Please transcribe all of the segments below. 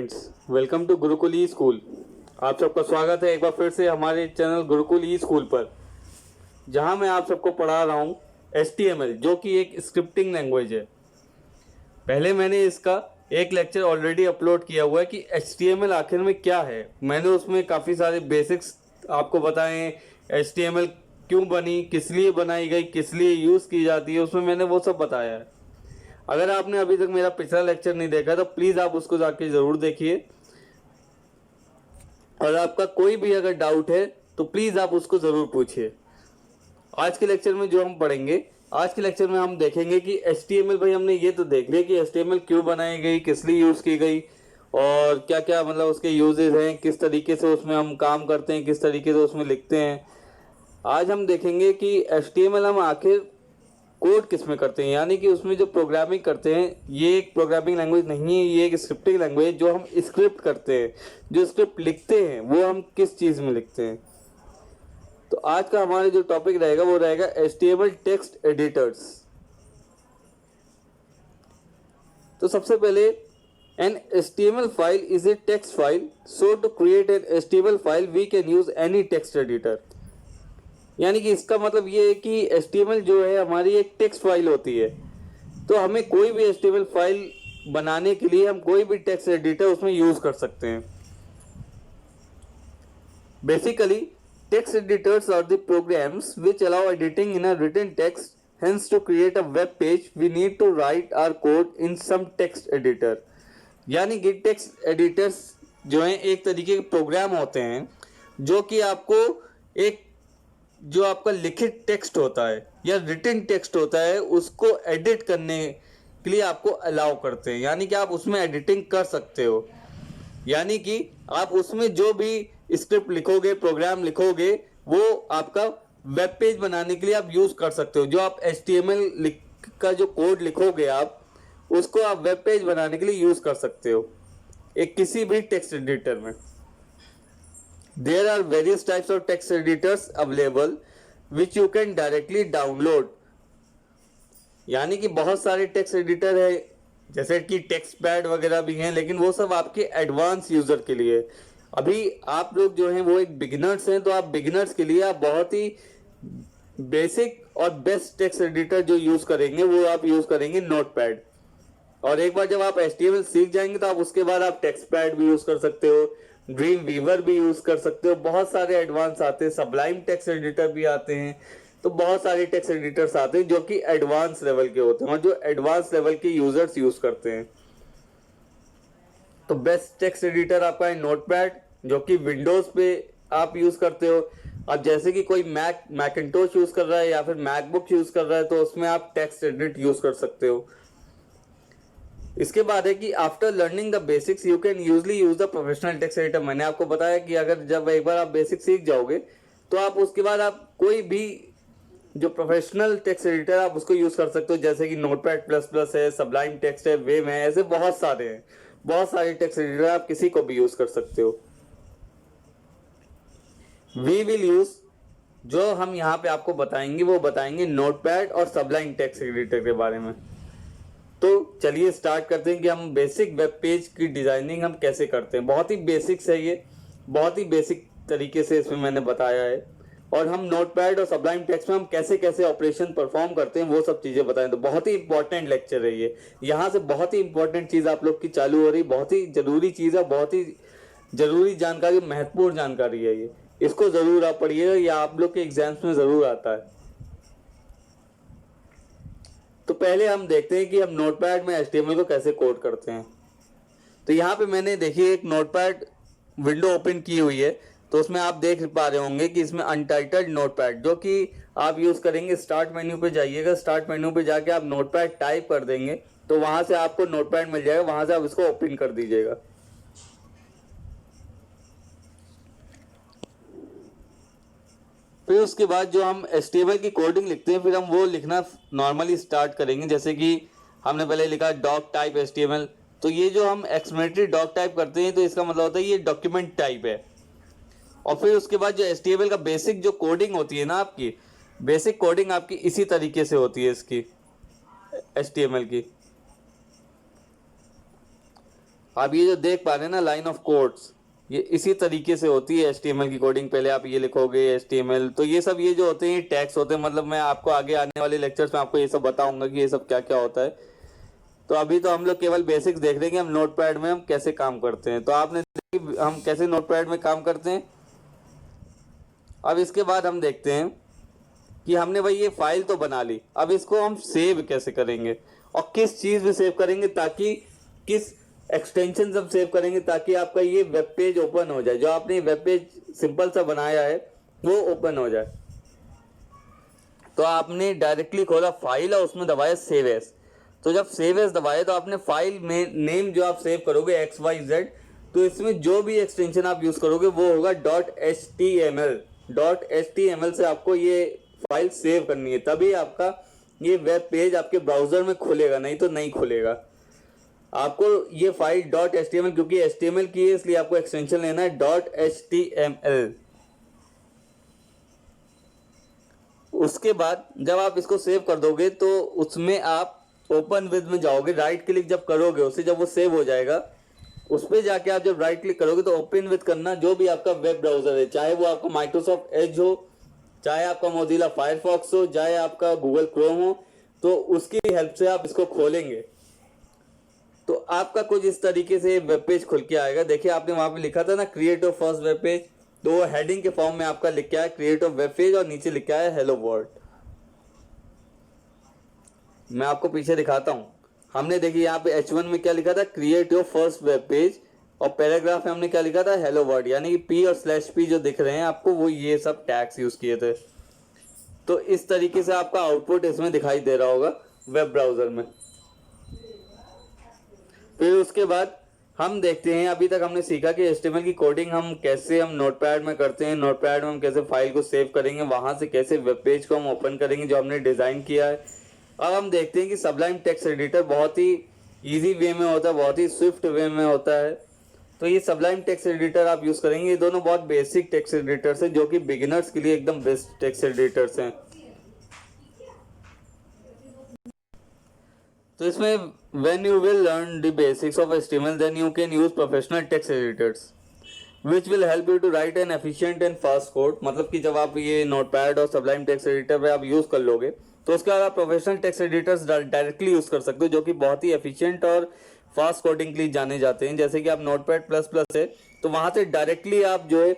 Friends, welcome to Gurukul e school. आप सबका स्वागत है एक बार फिर से हमारे चैनल गुरुकुल ई स्कूल पर, जहां मैं आप सबको पढ़ा रहा हूं HTML, जो कि एक स्क्रिप्टिंग लैंग्वेज है। पहले मैंने इसका एक लेक्चर ऑलरेडी अपलोड किया हुआ है कि HTML आखिर में क्या है। मैंने उसमें काफ़ी सारे बेसिक्स आपको बताए हैं। HTML क्यों बनी, किस लिए बनाई गई, किस लिए यूज़ की जाती है, उसमें मैंने वो सब बताया है। अगर आपने अभी तक मेरा पिछला लेक्चर नहीं देखा तो प्लीज़ आप उसको जाके ज़रूर देखिए, और आपका कोई भी अगर डाउट है तो प्लीज़ आप उसको ज़रूर पूछिए। आज के लेक्चर में जो हम पढ़ेंगे, आज के लेक्चर में हम देखेंगे कि HTML, भाई हमने ये तो देख लिया कि HTML क्यों बनाई गई, किस लिए यूज़ की गई, और क्या क्या मतलब उसके यूजेस हैं, किस तरीके से उसमें हम काम करते हैं, किस तरीके से उसमें लिखते हैं। आज हम देखेंगे कि HTML हम आखिर कोड किस में करते हैं, यानी कि उसमें जो प्रोग्रामिंग करते हैं, ये एक प्रोग्रामिंग लैंग्वेज नहीं है, ये एक स्क्रिप्टिंग लैंग्वेज। जो हम स्क्रिप्ट करते हैं, जो स्क्रिप्ट लिखते हैं, वो हम किस चीज़ में लिखते हैं। तो आज का हमारा जो टॉपिक रहेगा वो रहेगा HTML टेक्स्ट एडिटर्स। तो सबसे पहले, an HTML file is a text file, so to create an HTML file we can use any text editor. यानी कि इसका मतलब ये है कि HTML जो है हमारी एक टेक्स्ट फाइल होती है, तो हमें कोई भी HTML फाइल बनाने के लिए हम कोई भी टेक्स्ट एडिटर उसमें यूज कर सकते हैं। Basically text editors are the programs which allow editing in a written text, hence to create a web page we need to write our code in some text editor. यानी कि text editors जो हैं एक तरीके के programme होते हैं जो कि आपको एक, जो आपका लिखित टेक्स्ट होता है या रिटन टेक्स्ट होता है, उसको एडिट करने के लिए आपको अलाउ करते हैं। यानी कि आप उसमें एडिटिंग कर सकते हो, यानी कि आप उसमें जो भी स्क्रिप्ट लिखोगे, प्रोग्राम लिखोगे, वो आपका वेब पेज बनाने के लिए आप यूज़ कर सकते हो। जो आप HTML का जो कोड लिखोगे, आप उसको आप वेब पेज बनाने के लिए यूज़ कर सकते हो एक किसी भी टेक्स्ट एडिटर में। There are various types of text editors available which you can directly download। यानी कि बहुत सारे टेक्स्ट एडिटर है, जैसे कि टेक्स्ट पैड वगैरह भी हैं, लेकिन वो सब आपके एडवांस यूज़र के लिए। अभी आप लोग जो हैं वो एक बिगिनर्स हैं, तो आप बिगिनर्स के लिए आप बहुत ही बेसिक और बेस्ट टेक्स्ट एडिटर जो यूज़ करेंगे वो आप यूज़ करेंगे नोटपैड। और एक बार जब आप HTML सीख जाएंगे तो आप उसके बाद आप टेक्स्ट पैड भी यूज़ कर सकते हो, ड्रीम वीवर भी यूज़ कर सकते हो। बहुत सारे एडवांस आते हैं, सबलाइम टेक्स्ट एडिटर भी आते हैं। तो बहुत सारे टेक्स्ट एडिटर्स आते हैं जो कि एडवांस लेवल के होते हैं और जो एडवांस लेवल के यूजर्स यूज़ करते हैं। तो बेस्ट टेक्स्ट एडिटर आपका है नोटपैड, जो कि विंडोज़ पे आप यूज़ करते हो। अब जैसे कि कोई मैकिंटोश यूज़ कर रहा है या फिर मैकबुक यूज़ कर रहा है, तो उसमें आप टेक्स्ट एडिट यूज़ कर सकते हो। इसके बाद है कि after learning the basics you can usually use the professional text editor. मैंने आपको बताया कि अगर जब एक बार आप बेसिक सीख जाओगे तो आप उसके बाद आप कोई भी जो प्रोफेशनल टेक्स्ट एडिटर आप उसको यूज कर सकते हो, जैसे कि नोटपैड प्लस प्लस है, सबलाइम टेक्स्ट है, वेव है, ऐसे बहुत सारे हैं। बहुत सारे टेक्स्ट एडिटर आप किसी को भी यूज कर सकते हो। वी विल यूज, जो हम यहाँ पे आपको बताएंगे वो बताएंगे नोटपैड और सबलाइम टेक्स्ट एडिटर के बारे में। तो चलिए स्टार्ट करते हैं कि हम बेसिक वेब पेज की डिज़ाइनिंग हम कैसे करते हैं। बहुत ही बेसिक्स है ये, बहुत ही बेसिक तरीके से इसमें मैंने बताया है। और हम नोटपैड और सबलाइम टेक्स्ट में हम कैसे कैसे ऑपरेशन परफॉर्म करते हैं वो सब चीज़ें बताएं। तो बहुत ही इंपॉर्टेंट लेक्चर है ये, यहाँ से बहुत ही इंपॉर्टेंट चीज़ आप लोग की चालू हो रही, बहुत ही ज़रूरी चीज़ है, बहुत ही ज़रूरी जानकारी, महत्वपूर्ण जानकारी है ये। इसको ज़रूर आप पढ़िएगा, या आप लोग के एग्जाम्स में ज़रूर आता है। तो पहले हम देखते हैं कि हम नोटपैड में HTML को कैसे कोड करते हैं। तो यहाँ पे मैंने देखिए एक नोटपैड विंडो ओपन की हुई है, तो उसमें आप देख पा रहे होंगे कि इसमें अनटाइटल्ड नोटपैड, जो कि आप यूज़ करेंगे। स्टार्ट मेन्यू पे जाइएगा, स्टार्ट मेन्यू पे जाके आप नोटपैड टाइप कर देंगे तो वहाँ से आपको नोटपैड मिल जाएगा, वहाँ से आप इसको ओपन कर दीजिएगा। फिर उसके बाद जो हम HTML की कोडिंग लिखते हैं, फिर हम वो लिखना नॉर्मली स्टार्ट करेंगे। जैसे कि हमने पहले लिखा डॉक टाइप HTML, तो ये जो हम एक्सक्लेमेटरी डॉक टाइप करते हैं तो इसका मतलब होता है ये डॉक्यूमेंट टाइप है। और फिर उसके बाद जो HTML का बेसिक जो कोडिंग होती है ना, आपकी बेसिक कोडिंग आपकी इसी तरीके से होती है इसकी HTML की। आप ये जो देख पा रहे हैं ना लाइन ऑफ कोड्स, ये इसी तरीके से होती है HTML की कोडिंग। पहले आप ये लिखोगे HTML, तो ये सब ये जो होते हैं टैग्स होते हैं। मतलब मैं आपको आगे आने वाले लेक्चर्स में आपको ये सब बताऊंगा कि ये सब क्या क्या होता है। तो अभी तो हम लोग केवल बेसिक्स देख रहे हैं कि हम नोटपैड में हम कैसे काम करते हैं। तो आपने देखा हम कैसे नोटपैड में काम करते हैं। अब इसके बाद हम देखते हैं कि हमने भाई ये फाइल तो बना ली, अब इसको हम सेव कैसे करेंगे और किस चीज़ में सेव करेंगे, ताकि किस एक्सटेंशन हम सेव करेंगे ताकि आपका ये वेब पेज ओपन हो जाए। जो आपने वेब पेज सिंपल सा बनाया है वो ओपन हो जाए। तो आपने डायरेक्टली खोला फाइल और उसमें दबाया सेव एज। तो जब सेव एज दबाए तो आपने फाइल में नेम जो आप सेव करोगे XYZ, तो इसमें जो भी एक्सटेंशन आप यूज करोगे वो होगा .html। .html से आपको ये फाइल सेव करनी है, तभी आपका ये वेब पेज आपके ब्राउजर में खुलेगा, नहीं तो नहीं खुलेगा। आपको ये फाइल .html, क्योंकि HTML की है इसलिए आपको एक्सटेंशन लेना है .html। उसके बाद जब आप इसको सेव कर दोगे तो उसमें आप ओपन विद में जाओगे, राइट क्लिक जब करोगे उससे जब वो सेव हो जाएगा उस पर जाके आप जब राइट क्लिक करोगे तो ओपन विद करना जो भी आपका वेब ब्राउजर है, चाहे वो आपका माइक्रोसॉफ्ट एज हो, चाहे आपका मोजिला फायरफॉक्स हो, चाहे आपका गूगल क्रोम हो, तो उसकी हेल्प से आप इसको खोलेंगे तो आपका कुछ इस तरीके से वेब पेज खुल के आएगा। देखिए आपने वहां पे लिखा था ना create your first web page, तो वो हेडिंग के फॉर्म में आपका लिख के आया क्रिएट योर वेब पेज और नीचे लिखा है हेलो वर्ल्ड। मैं आपको पीछे दिखाता हूँ। हमने देखिए यहाँ पे H1 में क्या लिखा था create your first web page, और पैराग्राफ में हमने क्या लिखा था हेलो वर्ल्ड, यानी कि P और /P जो दिख रहे हैं आपको वो ये सब टैग्स यूज किए थे। तो इस तरीके से आपका आउटपुट इसमें दिखाई दे रहा होगा वेब ब्राउजर में। फिर उसके बाद हम देखते हैं, अभी तक हमने सीखा कि HTML की कोडिंग हम कैसे हम नोटपैड में करते हैं, नोटपैड में हम कैसे फाइल को सेव करेंगे, वहां से कैसे वेब पेज को हम ओपन करेंगे जो हमने डिजाइन किया है। अब हम देखते हैं कि सबलाइम टेक्स्ट एडिटर बहुत ही इजी वे में होता है, बहुत ही स्विफ्ट वे में होता है। तो ये सबलाइम टेक्स्ट एडिटर आप यूज करेंगे। ये दोनों बहुत बेसिक टेक्स्ट एडिटर्स हैं जो कि बिगिनर्स के लिए एकदम बेस्ट टेक्स्ट एडिटर्स हैं। तो इसमें when you will learn the basics of HTML, then you can use professional text editors which will help you to write an efficient and fast code। मतलब कि जब आप ये नोटपैड और सबलाइम टेक्स्ट एडिटर पे आप यूज कर लोगे तो उसके बाद आप professional text editors directly use कर सकते हो जो कि बहुत ही एफिशिएंट और फास्ट कोडिंग के लिए जाने जाते हैं। जैसे कि आप नोटपैड प्लस प्लस है तो वहां से डायरेक्टली आप जो है,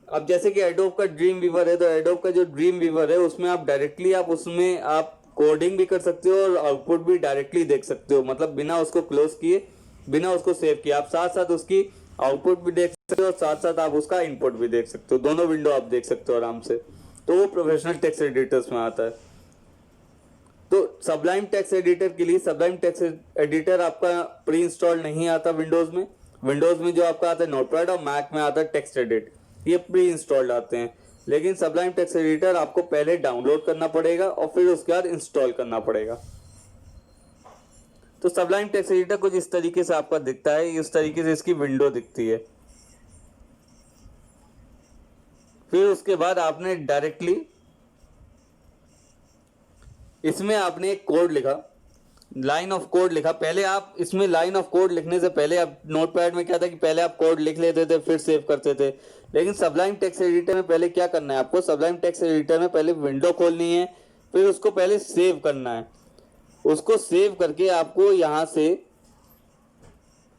अब जैसे कि एडोब का ड्रीम वीवर है तो एडोब का जो ड्रीम वीवर है उसमें आप डायरेक्टली आप उसमें आप कोडिंग भी कर सकते हो और आउटपुट भी डायरेक्टली देख सकते हो। मतलब बिना उसको क्लोज किए, बिना उसको सेव किए आप साथ साथ उसकी आउटपुट भी देख सकते हो और साथ साथ आप उसका इनपुट भी देख सकते हो। दोनों विंडो आप देख सकते हो आराम से। तो वो प्रोफेशनल टेक्स्ट एडिटर्स में आता है। तो सबलाइम टेक्स्ट एडिटर के लिए सबलाइम टेक्स्ट एडिटर आपका प्री इंस्टॉल नहीं आता विंडोज में। विंडोज में जो आपका आता है नोटपैड और मैक में आता है टेक्स्ट एडिट, ये प्री इंस्टॉल्ड आते हैं। लेकिन सबलाइम टेक्स्ट एडिटर आपको पहले डाउनलोड करना पड़ेगा और फिर उसके बाद इंस्टॉल करना पड़ेगा। तो सबलाइम टेक्स्ट एडिटर कुछ इस तरीके से आपका दिखता है, इस तरीके से इसकी विंडो दिखती है। फिर उसके बाद आपने डायरेक्टली इसमें आपने एक कोड लिखा, लाइन ऑफ कोड लिखा। पहले आप इसमें लाइन ऑफ कोड लिखने से पहले आप नोटपैड में क्या था कि पहले आप कोड लिख लेते थे फिर सेव करते थे। लेकिन सबलाइम टेक्स्ट एडिटर में पहले क्या करना है आपको, सबलाइम टेक्स्ट एडिटर में पहले विंडो खोलनी है, फिर उसको पहले सेव करना है। उसको सेव करके आपको यहाँ से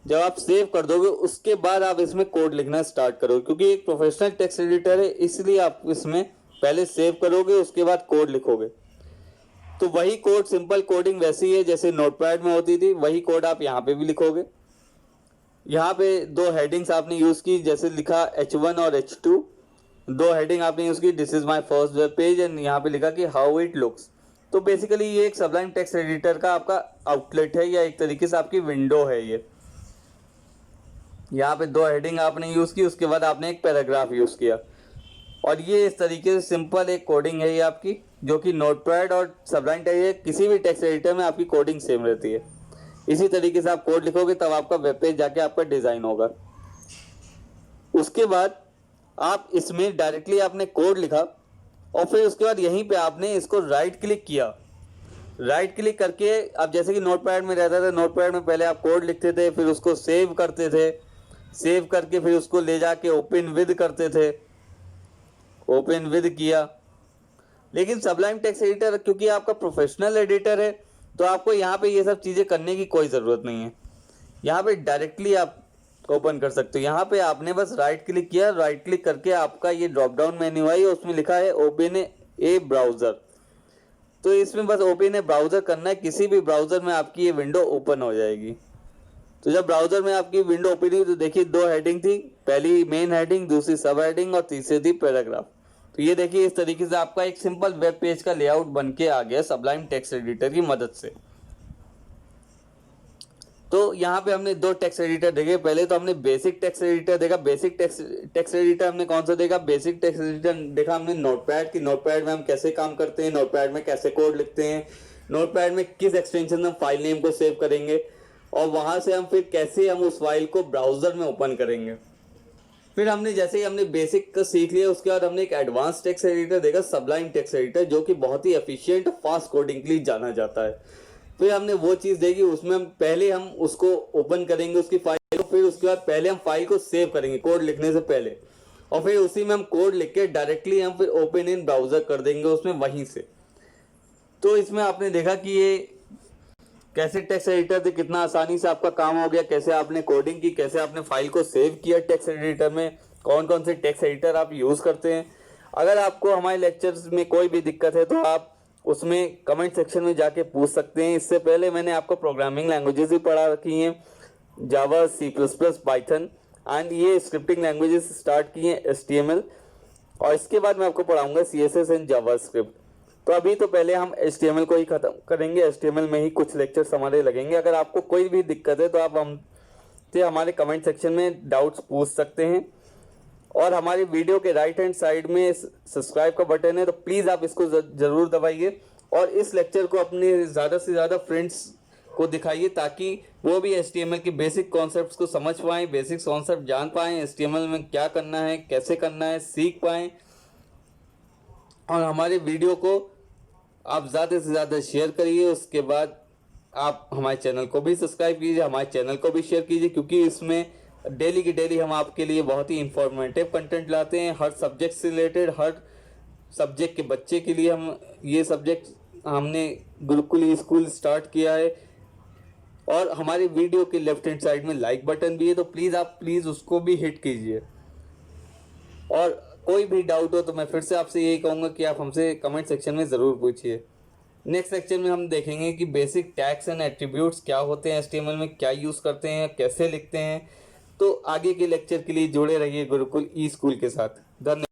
जब आप सेव कर दोगे उसके बाद आप इसमें कोड लिखना स्टार्ट करोगे। क्योंकि एक प्रोफेशनल टेक्स्ट एडिटर है इसलिए आप इसमें पहले सेव करोगे उसके बाद कोड लिखोगे। तो वही कोड, सिंपल कोडिंग वैसी है जैसे नोटपैड में होती थी, वही कोड आप यहाँ पे भी लिखोगे। यहाँ पे दो हेडिंग्स आपने यूज की, जैसे लिखा H1 और H2। दो हेडिंग आपने यूज की, this is my first web page, and यहाँ पे लिखा कि हाउ इट लुक्स। तो बेसिकली ये एक सबलाइम टेक्स्ट एडिटर का आपका आउटलेट है या एक तरीके से आपकी विंडो है। ये यहाँ पे दो हेडिंग आपने यूज की, उसके बाद आपने एक पैराग्राफ यूज किया, और ये इस तरीके से सिंपल एक कोडिंग है ये आपकी, जो कि नोटपैड और सबलाइम टेक्स्ट किसी भी टेक्स्ट एडिटर में आपकी कोडिंग सेम रहती है। इसी तरीके से आप कोड लिखोगे तब आपका वेब पेज जाके आपका डिजाइन होगा। उसके बाद आप इसमें डायरेक्टली आपने कोड लिखा और फिर उसके बाद यहीं पे आपने इसको राइट क्लिक किया राइट क्लिक करके आप जैसे कि नोटपैड में रहता था, नोटपैड में पहले आप कोड लिखते थे, फिर उसको सेव करते थे, सेव करके फिर उसको ले जाके ओपन विद करते थे, ओपन विद किया। लेकिन सबलाइम टेक्स्ट एडिटर क्योंकि आपका प्रोफेशनल एडिटर है, तो आपको यहाँ पे ये सब चीज़ें करने की कोई ज़रूरत नहीं है। यहाँ पे डायरेक्टली आप ओपन कर सकते हो। यहाँ पे आपने बस राइट क्लिक किया, राइट क्लिक करके आपका ये ड्रॉप डाउन मेन्यू आई, उसमें लिखा है ओपन ए ब्राउज़र। तो इसमें बस ओपन ए ब्राउज़र करना है, किसी भी ब्राउज़र में आपकी ये विंडो ओपन हो जाएगी। तो जब ब्राउज़र में आपकी विंडो ओपन हुई तो देखिए 2 हेडिंग थी, पहली मेन हेडिंग, दूसरी सब हेडिंग और तीसरी थी पैराग्राफ। तो ये देखिए इस तरीके से आपका एक सिंपल वेब पेज का लेआउट बन के आ गया सबलाइम टेक्स्ट एडिटर की मदद से। तो यहाँ पे हमने 2 टेक्स्ट एडिटर देखे। पहले तो हमने बेसिक टेक्स्ट एडिटर देखा। बेसिक टेक्स्ट एडिटर हमने कौन सा देखा? बेसिक टेक्स्ट एडिटर देखा हमने नोटपैड की, नोटपैड में हम कैसे काम करते हैं, नोटपैड में कैसे कोड लिखते हैं, नोटपैड में किस एक्सटेंशन में हम फाइल नेम को सेव करेंगे, और वहां से हम फिर कैसे हम उस फाइल को ब्राउजर में ओपन करेंगे। फिर हमने जैसे ही हमने बेसिक का सीख लिया, उसके बाद हमने एक एडवांस टेक्स्ट एडिटर देखा, सबलाइम टेक्स्ट एडिटर, जो कि बहुत ही एफिशिएंट फास्ट कोडिंग के लिए जाना जाता है। फिर हमने वो चीज़ देखी, उसमें हम पहले हम उसको ओपन करेंगे उसकी फाइल को, फिर उसके बाद पहले हम फाइल को सेव करेंगे कोड लिखने से पहले, और फिर उसी में हम कोड लिख के डायरेक्टली हम फिर ओपन इन ब्राउज़र कर देंगे उसमें वहीं से। तो इसमें आपने देखा कि ये कैसे टेक्स्ट एडिटर से कितना आसानी से आपका काम हो गया, कैसे आपने कोडिंग की, कैसे आपने फाइल को सेव किया टेक्स्ट एडिटर में, कौन कौन से टेक्स्ट एडिटर आप यूज़ करते हैं। अगर आपको हमारे लेक्चर्स में कोई भी दिक्कत है तो आप उसमें कमेंट सेक्शन में जाके पूछ सकते हैं। इससे पहले मैंने आपको प्रोग्रामिंग लैंग्वेजेस भी पढ़ा रखी हैं, Java, C plus plus, Python, and ये स्क्रिप्टिंग लैंग्वेजेस स्टार्ट की हैं HTML, और इसके बाद मैं आपको पढ़ाऊँगा CSS एंड जावास्क्रिप्ट। तो अभी तो पहले हम HTML को ही ख़त्म करेंगे, HTML में ही कुछ लेक्चर्स हमारे लगेंगे। अगर आपको कोई भी दिक्कत है तो आप हमसे हमारे कमेंट सेक्शन में डाउट्स पूछ सकते हैं, और हमारे वीडियो के राइट हैंड साइड में सब्सक्राइब का बटन है, तो प्लीज़ आप इसको ज़रूर दबाइए, और इस लेक्चर को अपने ज़्यादा से ज़्यादा फ्रेंड्स को दिखाइए, ताकि वो भी HTML के बेसिक कॉन्सेप्ट्स को समझ पाएँ, बेसिक कॉन्सेप्ट जान पाएँ, HTML में क्या करना है, कैसे करना है, सीख पाएँ। और हमारे वीडियो को आप ज़्यादा से ज़्यादा शेयर करिए। उसके बाद आप हमारे चैनल को भी सब्सक्राइब कीजिए, हमारे चैनल को भी शेयर कीजिए, क्योंकि इसमें डेली की डेली हम आपके लिए बहुत ही इंफॉर्मेटिव कंटेंट लाते हैं, हर सब्जेक्ट से रिलेटेड, हर सब्जेक्ट के बच्चे के लिए। हम ये सब्जेक्ट हमने गुरुकुल स्कूल स्टार्ट किया है, और हमारे वीडियो के लेफ्ट हैंड साइड में लाइक बटन भी है, तो प्लीज़ उसको भी हिट कीजिए। और कोई भी डाउट हो तो मैं फिर से आपसे यही कहूँगा कि आप हमसे कमेंट सेक्शन में ज़रूर पूछिए। नेक्स्ट लेक्चर में हम देखेंगे कि बेसिक टैग्स एंड एट्रीब्यूट्स क्या होते हैं, HTML में क्या यूज़ करते हैं, कैसे लिखते हैं। तो आगे के लेक्चर के लिए जुड़े रहिए गुरुकुल स्कूल के साथ। धन्यवाद।